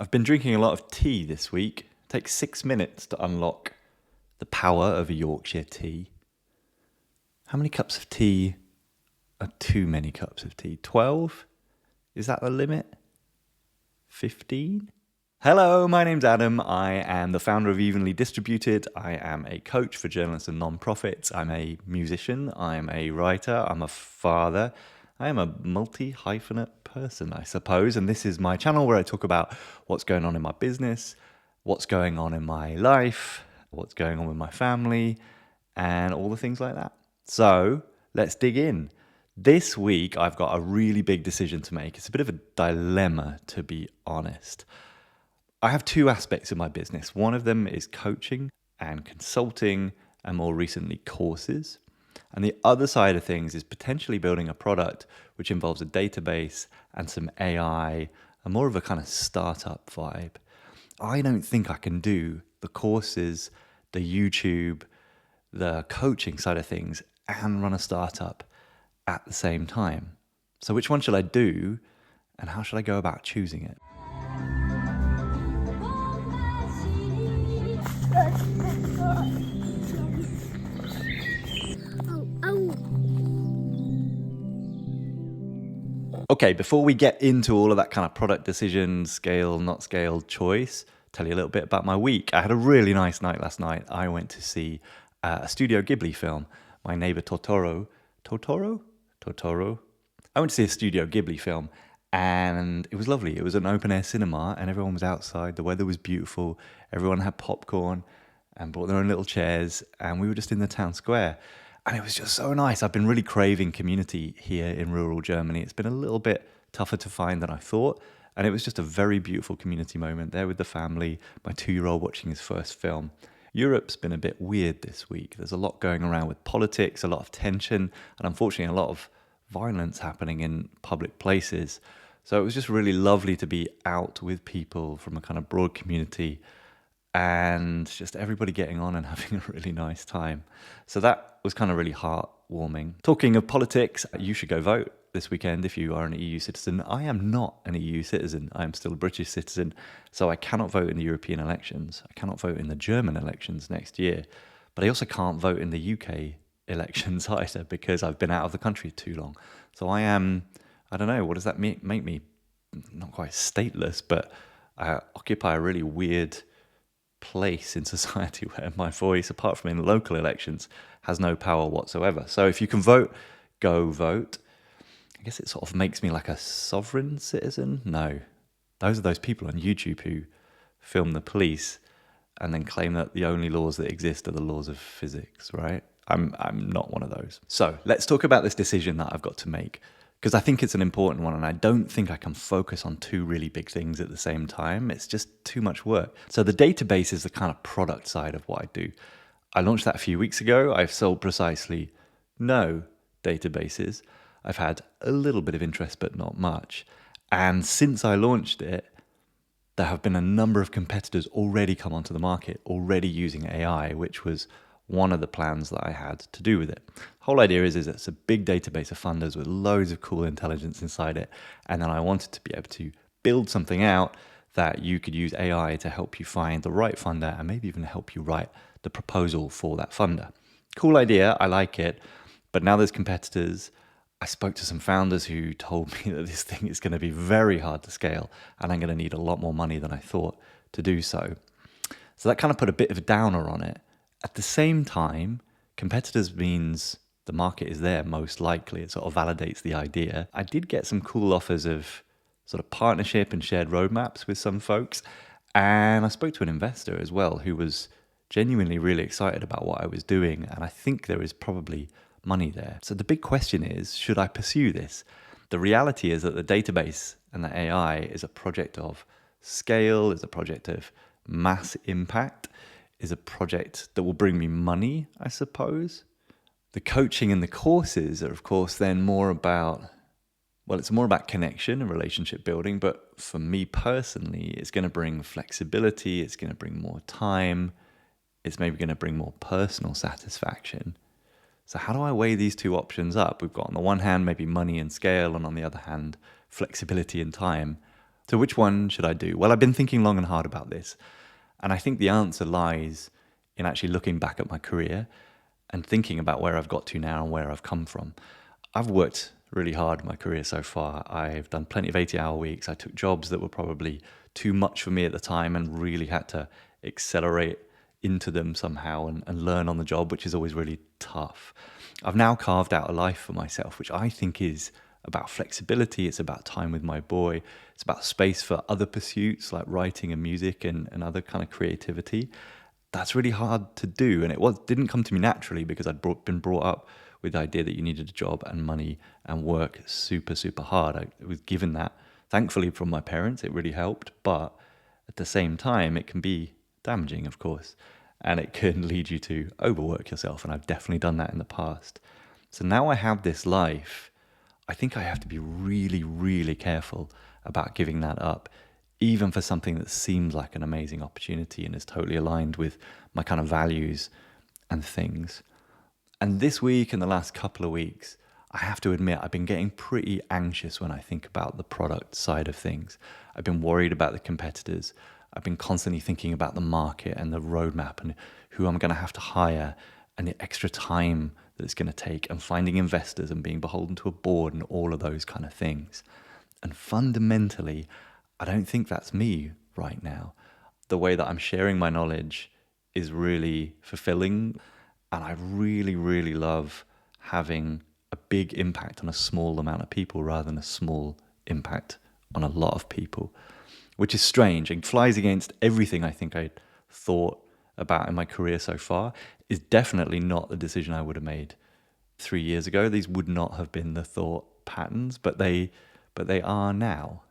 I've been drinking a lot of tea this week. It takes 6 minutes to unlock the power of a Yorkshire tea. How many cups of tea are too many cups of tea? 12? Is that the limit? 15? Hello, my name's Adam. I am the founder of Evenly Distributed. I am a coach for journalists and non-profits. I'm a musician. I'm a writer. I'm a father. I am a multi-hyphenate person, I suppose. And this is my channel where I talk about what's going on in my business, what's going on in my life, what's going on with my family, and all the things like that. So let's dig in. This week, I've got a really big decision to make. It's a bit of a dilemma, to be honest. I have two aspects of my business. One of them is coaching and consulting, and more recently, courses. And the other side of things is potentially building a product which involves a database and some AI, and more of a kind of startup vibe. I don't think I can do the courses, the YouTube, the coaching side of things, and run a startup at the same time. So which one should I do, and how should I go about choosing it? Okay, before we get into all of that kind of product decision, scale, not scale choice, tell you a little bit about my week. I had a really nice night last night. I went to see a Studio Ghibli film, My Neighbor Totoro. Totoro? I went to see a Studio Ghibli film and it was lovely. It was an open air cinema and everyone was outside. The weather was beautiful. Everyone had popcorn and brought their own little chairs and we were just in the town square. And it was just so nice. I've been really craving community here in rural Germany. It's been a little bit tougher to find than I thought. And it was just a very beautiful community moment there with the family, my 2-year-old watching his first film. Europe's been a bit weird this week. There's a lot going around with politics, a lot of tension, and unfortunately a lot of violence happening in public places. So it was just really lovely to be out with people from a kind of broad community and just everybody getting on and having a really nice time. So that was kind of really heartwarming. Talking of politics, you should go vote this weekend if you are an EU citizen. I am not an EU citizen. I am still a British citizen, so I cannot vote in the European elections. I cannot vote in the German elections next year, but I also can't vote in the UK elections either because I've been out of the country too long. So I am, I don't know, what does that make me? Not quite stateless, but I occupy a really weird place in society where my voice, apart from in local elections, has no power whatsoever. So if you can vote, go vote. I guess it sort of makes me like a sovereign citizen. No, those are those people on YouTube who film the police and then claim that the only laws that exist are the laws of physics, right? I'm not one of those. So let's talk about this decision that I've got to make, because I think it's an important one and I don't think I can focus on two really big things at the same time. It's just too much work. So the database is the kind of product side of what I do. I launched that a few weeks ago. I've sold precisely no databases. I've had a little bit of interest, but not much. And since I launched it, there have been a number of competitors already come onto the market, already using AI, which was one of the plans that I had to do with it. The whole idea is it's a big database of funders with loads of cool intelligence inside it. And then I wanted to be able to build something out that you could use AI to help you find the right funder and maybe even help you write the proposal for that funder. Cool idea, I like it. But now there's competitors. I spoke to some founders who told me that this thing is going to be very hard to scale and I'm going to need a lot more money than I thought to do so. So that kind of put a bit of a downer on it. At the same time, competitors means the market is there most likely. It sort of validates the idea. I did get some cool offers of sort of partnership and shared roadmaps with some folks. And I spoke to an investor as well who was genuinely really excited about what I was doing. And I think there is probably money there. So the big question is, should I pursue this? The reality is that the database and the AI is a project of scale, is a project of mass impact, is a project that will bring me money, I suppose. The coaching and the courses are, of course, then more about, well, it's more about connection and relationship building, but for me personally, it's going to bring flexibility, it's going to bring more time, it's maybe going to bring more personal satisfaction. So how do I weigh these two options up? We've got on the one hand maybe money and scale, and on the other hand flexibility and time. So which one should I do? Well, I've been thinking long and hard about this. And I think the answer lies in actually looking back at my career and thinking about where I've got to now and where I've come from. I've worked really hard in my career so far. I've done plenty of 80-hour weeks. I took jobs that were probably too much for me at the time and really had to accelerate into them somehow and learn on the job, which is always really tough. I've now carved out a life for myself, which I think is about flexibility. It's about time with my boy. It's about space for other pursuits like writing and music and other kind of creativity. That's really hard to do. And didn't come to me naturally because been brought up with the idea that you needed a job and money and work super, super hard. I was given that, thankfully, from my parents. It really helped. But at the same time, it can be damaging, of course. And it can lead you to overwork yourself. And I've definitely done that in the past. So now I have this life. I think I have to be really, really careful about giving that up, even for something that seems like an amazing opportunity and is totally aligned with my kind of values and things. And this week and the last couple of weeks, I have to admit, I've been getting pretty anxious when I think about the product side of things. I've been worried about the competitors. I've been constantly thinking about the market and the roadmap and who I'm going to have to hire and the extra time that it's going to take and finding investors and being beholden to a board and all of those kind of things. And fundamentally, I don't think that's me right now. The way that I'm sharing my knowledge is really fulfilling. And I really, really love having a big impact on a small amount of people rather than a small impact on a lot of people, which is strange and flies against everything I think I thought about in my career so far. Is definitely not the decision I would have made 3 years ago. These would not have been the thought patterns, but they are now.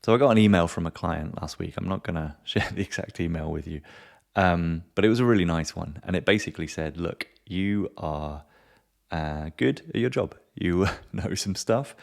So I got an email from a client last week. I'm not going to share the exact email with you, but it was a really nice one. And it basically said, look, you are good at your job. You know some stuff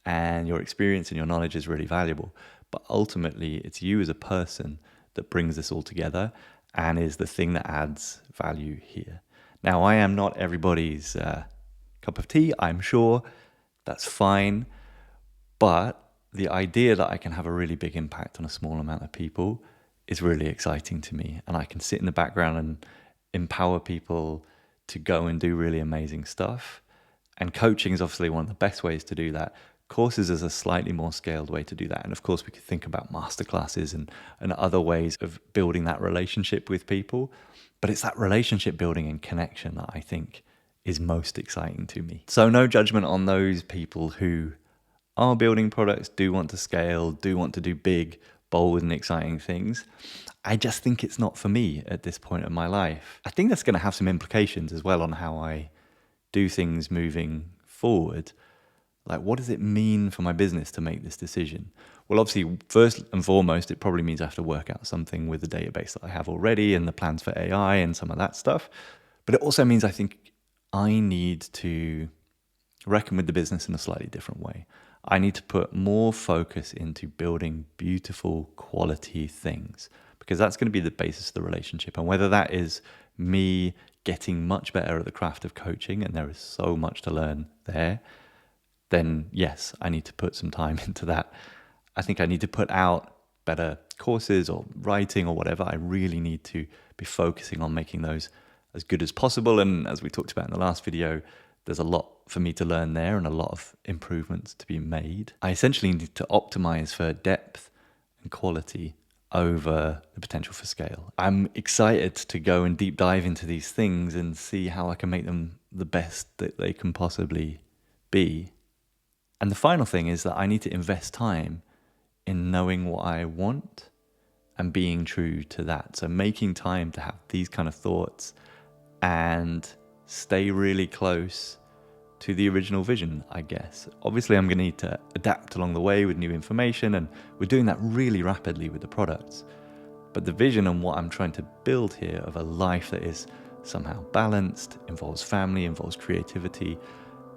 and your experience and your knowledge is really valuable. But ultimately, it's you as a person that brings this all together and is the thing that adds value here. Now, I am not everybody's cup of tea, I'm sure. That's fine. But the idea that I can have a really big impact on a small amount of people is really exciting to me. And I can sit in the background and empower people to go and do really amazing stuff. And coaching is obviously one of the best ways to do that. Courses is a slightly more scaled way to do that. And of course, we could think about masterclasses and other ways of building that relationship with people. But it's that relationship building and connection that I think is most exciting to me. So no judgment on those people who are building products, do want to scale, do want to do big, bold and exciting things. I just think it's not for me at this point in my life. I think that's going to have some implications as well on how I do things moving forward. Like, what does it mean for my business to make this decision? Well, obviously, first and foremost, it probably means I have to work out something with the database that I have already and the plans for AI and some of that stuff. But it also means I think I need to reckon with the business in a slightly different way. I need to put more focus into building beautiful quality things because that's going to be the basis of the relationship. And whether that is me getting much better at the craft of coaching, and there is so much to learn there, then yes, I need to put some time into that. I think I need to put out better courses or writing or whatever. I really need to be focusing on making those as good as possible. And as we talked about in the last video, there's a lot for me to learn there and a lot of improvements to be made. I essentially need to optimize for depth and quality over the potential for scale. I'm excited to go and deep dive into these things and see how I can make them the best that they can possibly be. And the final thing is that I need to invest time in knowing what I want and being true to that. So making time to have these kind of thoughts and stay really close to the original vision, I guess. Obviously, I'm going to need to adapt along the way with new information, and we're doing that really rapidly with the products. But the vision and what I'm trying to build here of a life that is somehow balanced, involves family, involves creativity,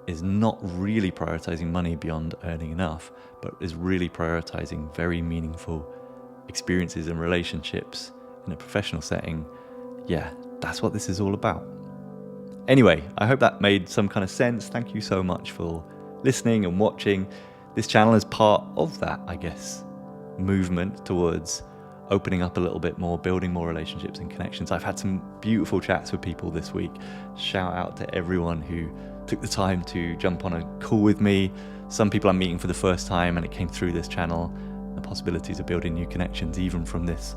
is not really prioritizing money beyond earning enough, but is really prioritizing very meaningful experiences and relationships in a professional setting. Yeah, that's what this is all about. Anyway, I hope that made some kind of sense. Thank you so much for listening and watching. This channel is part of that, I guess. movement towards opening up a little bit more, building more relationships and connections. I've had some beautiful chats with people this week. Shout out to everyone who took the time to jump on a call with me. Some people I'm meeting for the first time, and it came through this channel. The possibilities of building new connections, even from this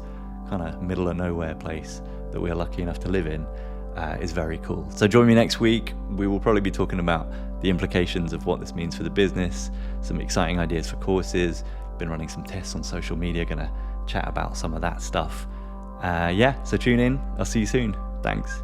kind of middle of nowhere place that we are lucky enough to live in, is very cool. So join me next week. We will probably be talking about the implications of what this means for the business, some exciting ideas for courses. Been running some tests on social media, gonna chat about some of that stuff. So tune in. I'll see you soon. Thanks.